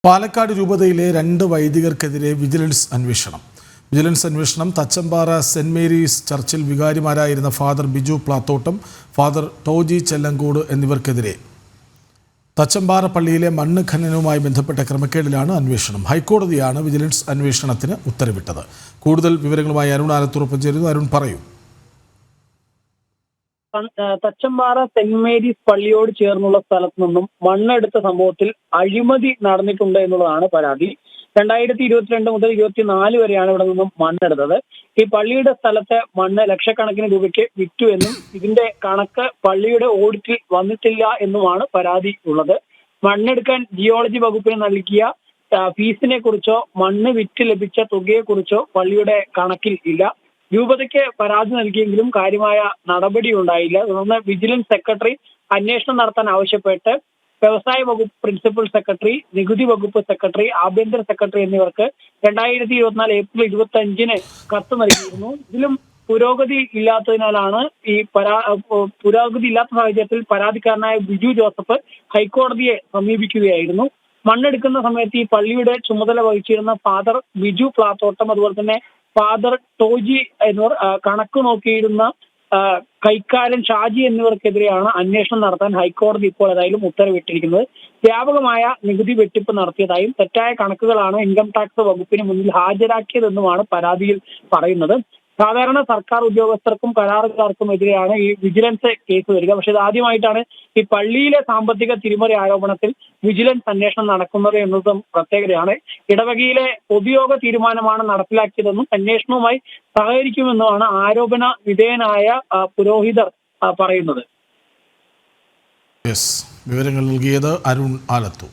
പാലക്കാട് രൂപതയിലെ 2 വൈദികർക്കെതിരെ വിജിലൻസ് അന്വേഷണം Thachampara saint Mary's ചർച്ചിൽ വികാരിമാരായിരുന്ന father Biju Plathottam, father Toji Chellangode എന്നിവർക്കെതിരെ Thachampara പള്ളിയിലെ മണ്ണ് ഖനനവുമായി ബന്ധപ്പെട്ട ക്രമക്കേടിലാണ് അന്വേഷണം. ഹൈക്കോടതിയാണ് വിജിലൻസ് അന്വേഷണത്തിന് ഉത്തരവിട്ടത്. കൂടുതൽ വിവരങ്ങളുമായി അരുൺ ആലത്തൂർ ചേരുന്നു. അരുൺ, പറയൂ. തച്ചമ്പാറ സെന്റ് മേരീസ് പള്ളിയോട് ചേർന്നുള്ള സ്ഥലത്ത് നിന്നും മണ്ണെടുത്ത സംഭവത്തിൽ അഴിമതി നടന്നിട്ടുണ്ട് എന്നുള്ളതാണ് പരാതി. 2022 മുതൽ 2024 വരെയാണ് ഇവിടെ നിന്നും മണ്ണെടുത്തത്. ഈ പള്ളിയുടെ സ്ഥലത്തെ മണ്ണ് ലക്ഷക്കണക്കിന് രൂപയ്ക്ക് വിറ്റു എന്നും ഇതിന്റെ കണക്ക് പള്ളിയുടെ ഓഡിറ്റിൽ വന്നിട്ടില്ല എന്നുമാണ് പരാതി ഉള്ളത്. മണ്ണെടുക്കാൻ ജിയോളജി വകുപ്പിന് നൽകിയ ഫീസിനെ കുറിച്ചോ മണ്ണ് വിറ്റ് ലഭിച്ച തുകയെ കുറിച്ചോ പള്ളിയുടെ കണക്കിൽ ഇല്ല. രൂപതയ്ക്ക് പരാതി നൽകിയെങ്കിലും കാര്യമായ നടപടി ഉണ്ടായില്ല. തുടർന്ന് വിജിലൻസ് സെക്രട്ടറി അന്വേഷണം നടത്താൻ ആവശ്യപ്പെട്ട് വ്യവസായ വകുപ്പ് പ്രിൻസിപ്പൽ സെക്രട്ടറി, നികുതി വകുപ്പ് സെക്രട്ടറി, ആഭ്യന്തര സെക്രട്ടറി എന്നിവർക്ക് 2024 ഏപ്രിൽ 25-ന് കത്ത് നൽകിയിരുന്നു. ഇതിലും പുരോഗതി ഇല്ലാത്തതിനാലാണ് പുരോഗതി ഇല്ലാത്ത സാഹചര്യത്തിൽ പരാതിക്കാരനായ ബിജു ജോസഫ് ഹൈക്കോടതിയെ സമീപിക്കുകയായിരുന്നു. മണ്ണെടുക്കുന്ന സമയത്ത് ഈ പള്ളിയുടെ ചുമതല വഹിച്ചിരുന്ന ഫാദർ ബിജു പ്ലാത്തോട്ടം, അതുപോലെ തന്നെ ഫാദർ ടോജി എന്നിവർ കണക്ക് നോക്കിയിരുന്ന കൈക്കാരൻ ഷാജി എന്നിവർക്കെതിരെയാണ് അന്വേഷണം നടത്താൻ ഹൈക്കോടതി ഇപ്പോൾ ഏതായാലും ഉത്തരവിട്ടിരിക്കുന്നത്. വ്യാപകമായ നികുതി വെട്ടിപ്പ് നടത്തിയതായും തെറ്റായ കണക്കുകളാണ് ഇൻകം ടാക്സ് വകുപ്പിന് മുന്നിൽ ഹാജരാക്കിയതെന്നുമാണ് പരാതിയിൽ പറയുന്നത്. സാധാരണ സർക്കാർ ഉദ്യോഗസ്ഥർക്കും കരാറുകാർക്കും എതിരെയാണ് ഈ വിജിലൻസ് കേസ് വരിക. പക്ഷെ ഇത് ആദ്യമായിട്ടാണ് ഈ പള്ളിയിലെ സാമ്പത്തിക തിരിമറി ആരോപണത്തിൽ വിജിലൻസ് അന്വേഷണം നടക്കുന്നത് എന്നതും പ്രത്യേകതയാണ്. ഇടവകയിലെ പൊതുയോഗ തീരുമാനമാണ് നടപ്പിലാക്കിയതെന്നും അന്വേഷണവുമായി സഹകരിക്കുമെന്നുമാണ് ആരോപണ വിധേയനായ പുരോഹിതർ പറയുന്നത്. വിവരങ്ങൾ നൽകിയത് അരുൺ ആലത്തൂർ.